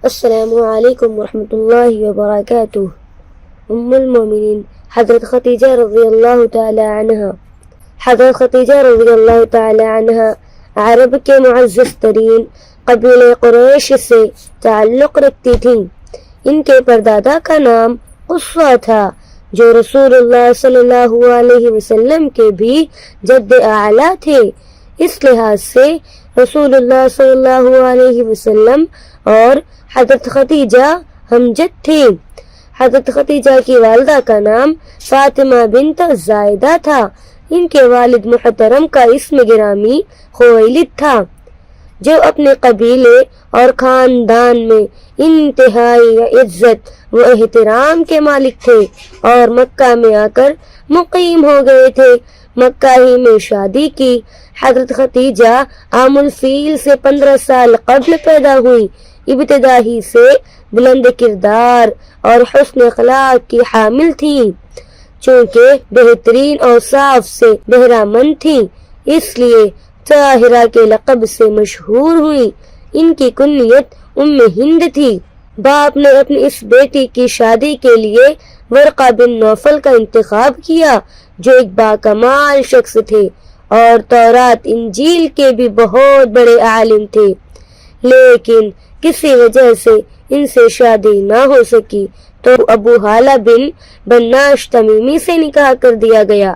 السلام علیکم ورحمۃ اللہ وبرکاتہ۔ ام المومنین حضرت خدیجہ رضی اللہ تعالی عنہ۔ حضرت خدیجہ رضی اللہ تعالی عنہ عرب کے معزز ترین قبیلہ قریش سے تعلق رکھتی تھیں۔ ان کے پردادا کا نام قصہ تھا، جو رسول اللہ صلی اللہ علیہ وسلم کے بھی جد اعلیٰ تھے۔ اس لحاظ سے رسول اللہ صلی اللہ علیہ وسلم اور حضرت خدیجہ ہمجد تھی۔ حضرت خدیجہ کی والدہ کا نام فاطمہ بنت زائدہ تھا۔ ان کے والد محترم کا اسم گرامی خویلد تھا، جو اپنے قبیلے اور خاندان میں انتہائی عزت و احترام کے مالک تھے اور مکہ میں آ کر مقیم ہو گئے تھے۔ مکہ ہی میں شادی کی۔ حضرت خدیجہ عام الفیل سے 15 سال قبل پیدا ہوئی۔ ابتدا ہی سے بلند کردار اور حسن اخلاق کی حامل تھیں۔ چونکہ بہترین اوصاف سے بہرہ مند تھیں، اس لیے طاہرہ کے لقب سے مشہور ہوئی۔ ان کی کنیت ام ہند تھی۔ باپ نے اپنی اس بیٹی کی شادی کے لیے ورقہ بن نوفل کا انتخاب کیا، جو ایک باکمال شخص تھے اور تورات انجیل کے بھی بہت بڑے عالم تھے، لیکن کسی وجہ سے ان سے شادی نہ ہو سکی تو ابو حالہ بن بناش تمیمی سے نکاح کر دیا گیا۔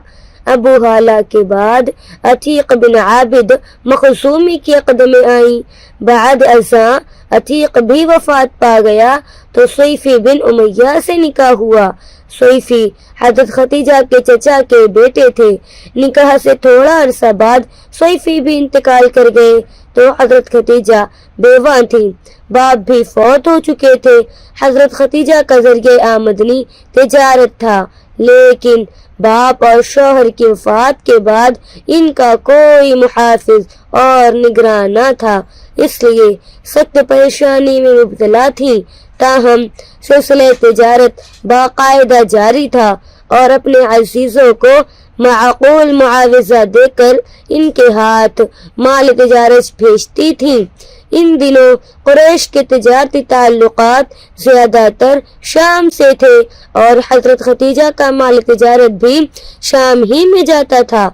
ابو حالہ کے بعد عتیق بن عابد مخزومی کی قدمیں آئیں۔ بعد ازاں عتیق بھی وفات پا گیا تو سیفی بن امیہ سے نکاح ہوا۔ سیفی حضرت خدیجہ کے چچا کے بیٹے تھے۔ نکاح سے تھوڑا عرصہ بعد سیفی بھی انتقال کر گئے تو حضرت خدیجہ بیوہ تھیں۔ باپ بھی فوت ہو چکے تھے۔ حضرت خدیجہ کا ذریعہ آمدنی تجارت تھا، لیکن باپ اور شوہر کی وفات کے بعد ان کا کوئی محافظ اور نگراں نہ تھا، اس لیے سخت پریشانی میں مبتلا تھی۔ تاہم سلسلہ تجارت باقاعدہ جاری تھا اور اپنے عزیزوں کو معقول معاوضہ دے کر ان کے ہاتھ مال تجارت بھیجتی تھیں۔ ان دنوں قریش کے تجارتی تعلقات زیادہ تر شام سے تھے اور حضرت خدیجہ کا مال تجارت بھی شام ہی میں جاتا تھا۔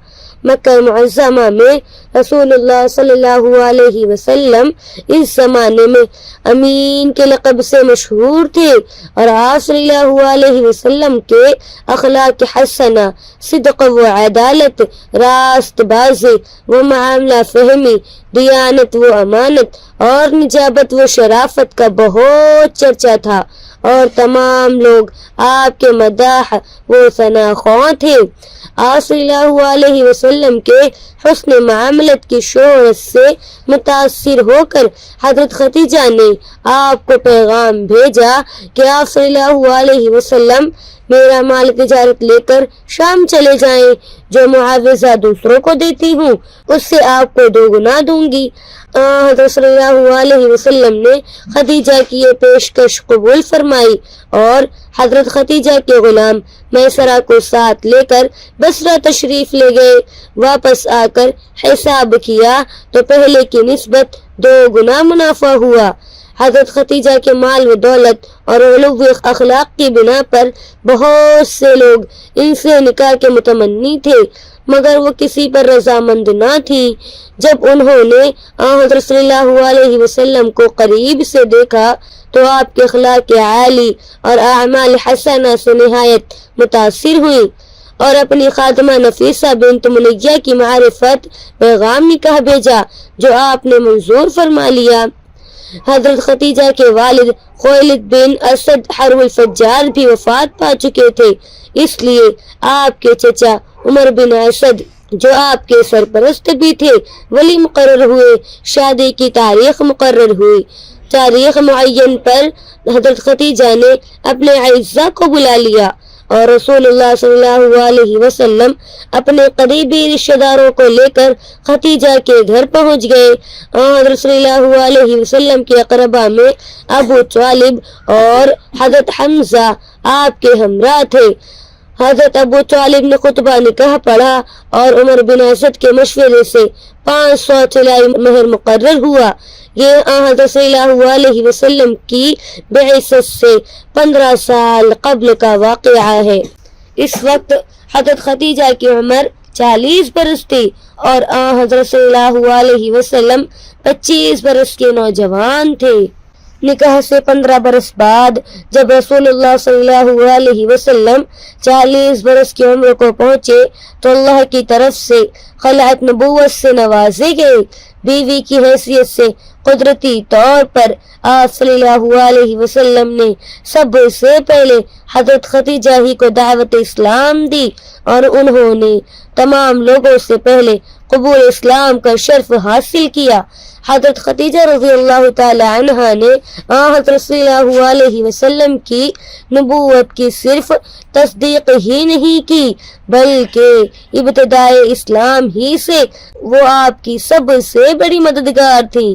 مکہ معظمہ میں رسول اللہ صلی اللہ علیہ وسلم اس زمانے میں امین کے لقب سے مشہور تھے اور آپ صلی اللہ علیہ وسلم کے اخلاق حسنہ، صدق و عدالت، راست بازی و معاملہ فہمی، دیانت و امانت اور نجابت و شرافت کا بہت چرچا تھا اور تمام لوگ آپ کے مداح و ثنا خواں تھے۔ آپ صلی اللہ علیہ وسلم کے حسن معاملت کی شہرت سے متاثر ہو کر حضرت خدیجہ نے آپ کو پیغام بھیجا کہ آپ صلی اللہ علیہ وسلم میرا مال تجارت لے کر شام چلے جائیں، جو معاوضہ دوسروں کو دیتی ہوں اس سے آپ کو 2 گنا دوں گی۔ حضرت صلی اللہ علیہ وسلم نے خدیجہ کی یہ پیشکش قبول فرمائی اور حضرت خدیجہ کے غلام میسرہ کو ساتھ لے کر بصرہ تشریف لے گئے۔ واپس آ کر حساب کیا تو پہلے کی نسبت 2 گنا منافع ہوا۔ حضرت خدیجہ کے مال و دولت اور علو اخلاق کی بنا پر بہت سے لوگ ان سے نکاح کے متمنی تھے، مگر وہ کسی پر رضامند نہ تھی۔ جب انہوں نے حضرت صلی اللہ علیہ وسلم کو قریب سے دیکھا تو آپ کے اخلاق عالی اور اعمال حسنہ سے نہایت متاثر ہوئی اور اپنی خادمہ نفیسہ بنت منیہ کی معرفت پیغام نکاح بھیجا، جو آپ نے منظور فرما لیا۔ حضرت خدیجہ کے والد خویلد بن اسد حرب الفجار بھی وفات پا چکے تھے، اس لیے آپ کے چچا عمر بن اسد، جو آپ کے سرپرست بھی تھے، ولی مقرر ہوئے۔ شادی کی تاریخ مقرر ہوئی۔ تاریخ معین پر حضرت خدیجہ نے اپنے اعزاء کو بلا لیا اور رسول اللہ صلی اللہ علیہ وسلم اپنے قریبی رشتہ داروں کو لے کر خدیجہ کے گھر پہنچ گئے۔ حضرت صلی اللہ علیہ وسلم کے اقربا میں ابو طالب اور حضرت حمزہ آپ کے ہمراہ تھے۔ حضرت ابو طالب نے خطبہ نکاح پڑھا اور عمر بن اسد کے مشورے سے 500 طلائی مہر مقرر ہوا۔ یہ حضرت صلی اللہ علیہ وسلم کی بعثت سے 15 سال قبل کا واقعہ ہے۔ اس وقت حضرت خدیجہ کی عمر 40 برس تھی اور حضرت صلی اللہ علیہ وسلم 25 برس کے نوجوان تھے۔ نکاح سے 15 برس بعد جب رسول اللہ صلی اللہ علیہ وسلم 40 برس کی عمر کو پہنچے تو اللہ کی طرف سے خلعت نبوت سے نوازے گئے۔ بیوی کی حیثیت سے قدرتی طور پر آپ صلی اللہ علیہ وسلم نے سب سے پہلے حضرت خدیجہ ہی کو دعوت اسلام دی اور انہوں نے تمام لوگوں سے پہلے قبول اسلام کا شرف حاصل کیا۔ حضرت خدیجہ رضی اللہ تعالی عنہا نے حضرت صلی اللہ علیہ وسلم کی نبوت کی صرف تصدیق ہی نہیں کی بلکہ ابتدائے اسلام ہی سے وہ آپ کی سب سے بڑی مددگار تھی۔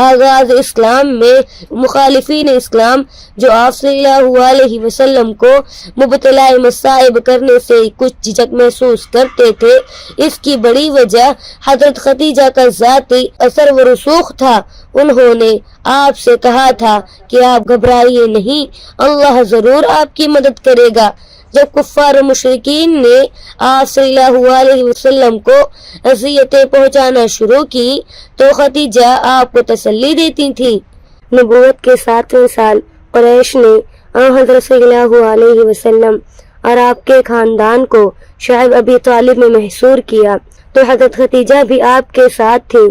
آغاز اسلام میں مخالفین اسلام جو آپ صلی اللہ علیہ وسلم کو مبتلا مصائب کرنے سے کچھ جھجک محسوس کرتے تھے، اس کی بڑی وجہ حضرت خدیجہ کا ذاتی اثر و رسوخ تھا۔ انہوں نے آپ سے کہا تھا کہ آپ گھبرائیے نہیں، اللہ ضرور آپ کی مدد کرے گا۔ جب کفار و مشرکین نے آپ صلی اللہ علیہ وسلم کو اذیتیں پہنچانا شروع کی تو خدیجہ آپ کو تسلی دیتی تھی۔ نبوت کے 7ویں سال قریش نے حضرت صلی اللہ علیہ وسلم اور آپ کے خاندان کو شعب ابی طالب میں محصور کیا تو حضرت خدیجہ بھی آپ کے ساتھ تھی۔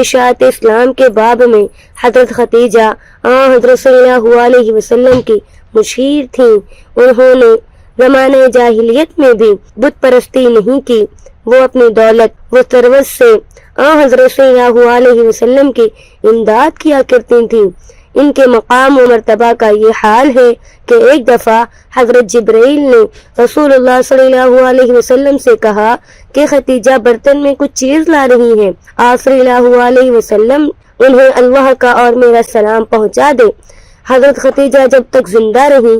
اشاعت اسلام کے باب میں حضرت خدیجہ حضرت صلی اللہ علیہ وسلم کی مشیر تھیں۔ انہوں نے زمانہ جاہلیت میں بھی بت پرستی نہیں کی، وہ اپنی دولت و ثروت سے حضرت صلی اللہ علیہ وسلم کی امداد کیا کرتی تھیں۔ ان کے مقام و مرتبہ کا یہ حال ہے کہ ایک دفعہ حضرت جبرائیل نے رسول اللہ صلی اللہ علیہ وسلم سے کہا کہ خدیجہ برتن میں کچھ چیز لا رہی ہیں، آپ صلی اللہ علیہ وسلم انہیں اللہ کا اور میرا سلام پہنچا دے۔ حضرت خدیجہ جب تک زندہ رہی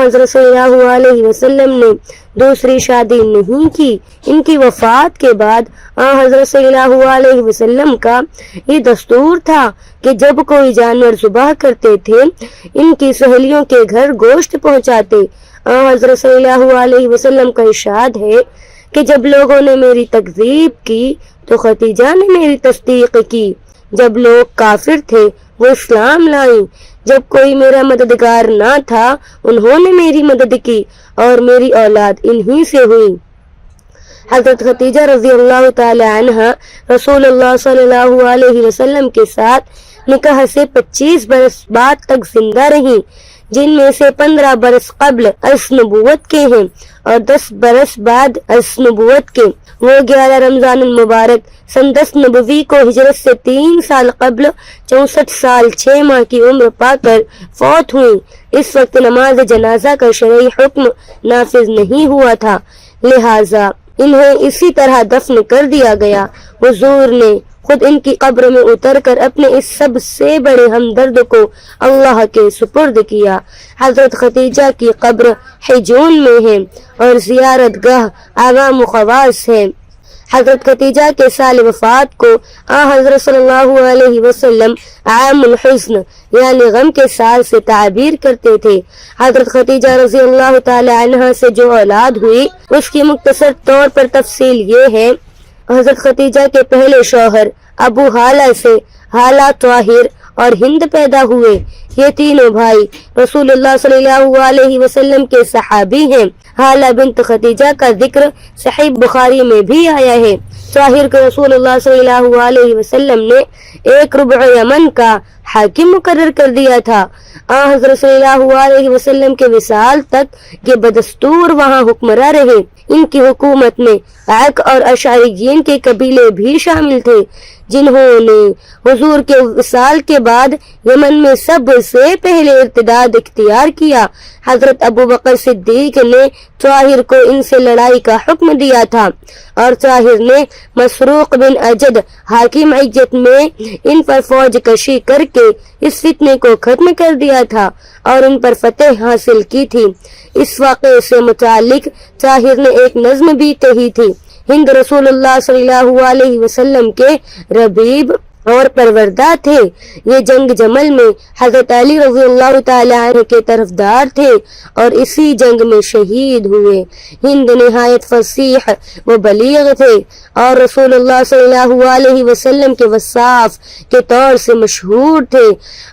حضرت صلی اللہ علیہ وسلم نے دوسری شادی نہیں کی۔ ان کی وفات کے بعد حضرت صلی اللہ علیہ وسلم کا یہ دستور تھا کہ جب کوئی جانور ذبح کرتے تھے ان کی سہیلیوں کے گھر گوشت پہنچاتے۔ حضرت صلی اللہ علیہ وسلم کا ارشاد ہے کہ جب لوگوں نے میری تکذیب کی تو خدیجہ نے میری تصدیق کی۔ جب لوگ کافر تھے وہ اسلام لائیں، جب کوئی میرا مددگار نہ تھا انہوں نے میری مدد کی اور میری اولاد انہی سے ہوئی۔ حضرت خدیجہ رضی اللہ تعالی عنہ رسول اللہ صلی اللہ علیہ وسلم کے ساتھ نکاح سے 25 برس بعد تک زندہ رہیں، جن میں سے 15 برس قبل از نبوت کے ہیں اور 10 برس بعد از نبوت کے۔ وہ 11 رمضان المبارک سن 10 نبوی کو ہجرت سے 3 سال قبل 64 سال 6 ماہ کی عمر پا کر فوت ہوئی۔ اس وقت نماز جنازہ کا شرعی حکم نافذ نہیں ہوا تھا، لہٰذا انہیں اسی طرح دفن کر دیا گیا۔ حضور نے خود ان کی قبر میں اتر کر اپنے اس سب سے بڑے ہمدرد کو اللہ کے سپرد کیا۔ حضرت خدیجہ کی قبر حجون میں ہے اور زیارت گاہ عوام و خواص ہے۔ حضرت خدیجہ کے سال وفات کو حضرت صلی اللہ علیہ وسلم عام الحزن یعنی غم کے سال سے تعبیر کرتے تھے۔ حضرت خدیجہ رضی اللہ تعالی عنہ سے جو اولاد ہوئی اس کی مختصر طور پر تفصیل یہ ہے۔ حضرت خدیجہ کے پہلے شوہر ابو حالہ سے حالہ طاہر اور ہند پیدا ہوئے۔ یہ تینوں بھائی رسول اللہ صلی اللہ علیہ وسلم کے صحابی ہیں۔ حالہ بنت خدیجہ کا ذکر صحیح بخاری میں بھی آیا ہے۔ طاہر کو رسول اللہ صلی اللہ علیہ وسلم نے 1 ربع یمن کا حاکم مقرر کر دیا تھا۔ حضرت صلی اللہ علیہ وسلم کے وصال تک یہ بدستور وہاں حکمراں رہے۔ ان کی حکومت میں عق اور اشعریین کے قبیلے بھی شامل تھے، جنہوں نے حضور کے وصال کے بعد یمن میں سب سے پہلے ارتداد اختیار کیا۔ حضرت ابو بکر صدیق نے طاہر کو ان سے لڑائی کا حکم دیا تھا اور طاہر نے مسروق بن اجد حاکم عجت میں ان پر فوج کشی کر کے کے اس فتنے کو ختم کر دیا تھا اور ان پر فتح حاصل کی تھی۔ اس واقعے سے متعلق طاہر نے ایک نظم بھی کہی تھی: ہند رسول اللہ صلی اللہ علیہ وسلم کے ربیب اور پروردہ تھے۔ یہ جنگ جمل میں حضرت علی رضی اللہ تعالی عنہ کے طرفدار تھے اور اسی جنگ میں شہید ہوئے۔ ہند نہایت فصیح و بلیغ تھے اور رسول اللہ صلی اللہ علیہ وسلم کے وصاف کے طور سے مشہور تھے۔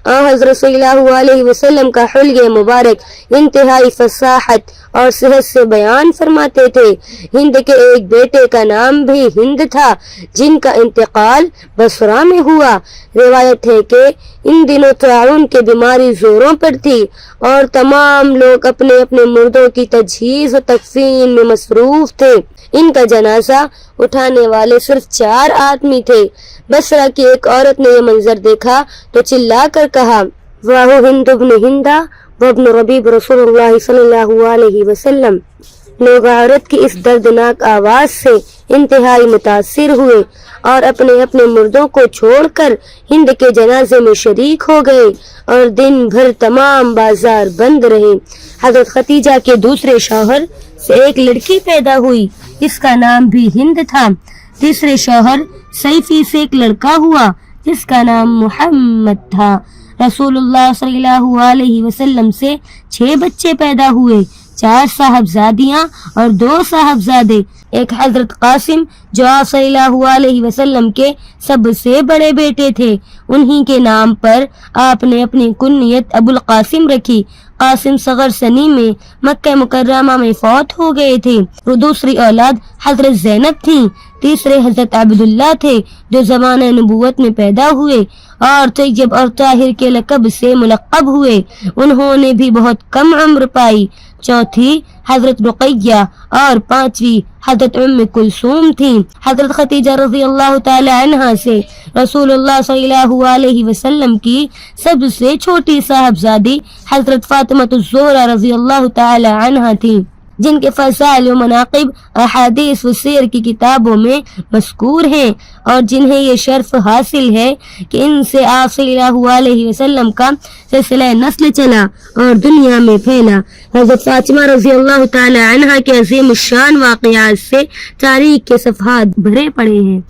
حضرت صلی اللہ علیہ وسلم کا حلیہ مبارک انتہائی فصاحت اور صحت سے بیان فرماتے تھے۔ ہند کے ایک بیٹے کا نام بھی ہند تھا جن کا انتقال بصرہ میں ہوا۔ روایت ہے کہ ان دنوں طاعون کی بیماری زوروں پر تھی اور تمام لوگ اپنے اپنے مردوں کی تجہیز و تکفین میں مصروف تھے۔ ان کا جنازہ اٹھانے والے صرف 4 آدمی تھے۔ بصرہ کی ایک عورت نے یہ منظر دیکھا تو چلا کر کہا: واہ ہند ابن ہندا وابن ربیب رسول اللہ صلی اللہ علیہ وسلم۔ لوگ عورت کی اس دردناک آواز سے انتہائی متاثر ہوئے اور اپنے اپنے مردوں کو چھوڑ کر ہند کے جنازے میں شریک ہو گئے اور دن بھر تمام بازار بند رہے۔ حضرت ختیجہ کے دوسرے شوہر سے ایک لڑکی پیدا ہوئی جس کا نام بھی ہند تھا۔ تیسرے شوہر سیفی سے ایک لڑکا ہوا جس کا نام محمد تھا۔ رسول اللہ صلی اللہ علیہ وسلم سے 6 بچے پیدا ہوئے، 4 صاحبزادیاں اور 2 صاحبزادے۔ ایک حضرت قاسم جو آپ صلی اللہ علیہ وسلم کے سب سے بڑے بیٹے تھے، انہی کے نام پر آپ نے اپنی کنیت ابو القاسم رکھی۔ قاسم صغر سنی میں مکہ مکرمہ میں فوت ہو گئے تھے۔ وہ دوسری اولاد حضرت زینب تھیں۔ تیسرے حضرت عبداللہ تھے جو زمانہ نبوت میں پیدا ہوئے اور طیب اور طاہر کے لقب سے ملقب ہوئے۔ انہوں نے بھی بہت کم عمر پائی۔ چوتھی حضرت رقیہ اور 5ویں حضرت ام کلثوم تھیں۔ حضرت ختیجہ رضی اللہ تعالی عنہا سے رسول اللہ صلی اللہ علیہ وسلم کی سب سے چھوٹی صاحبزادی حضرت فاطمہ الزہرا رضی اللہ تعالی عنہا تھیں، جن کے فضائل و مناقب احادیث و سیر کی کتابوں میں مذکور ہیں اور جنہیں یہ شرف حاصل ہے کہ ان سے آپ صلی اللہ علیہ وسلم کا سلسلہ نسل چلا اور دنیا میں پھیلا۔ حضرت فاطمہ رضی اللہ تعالی عنہا کے عظیم الشان واقعات سے تاریخ کے صفحات بھرے پڑے ہیں۔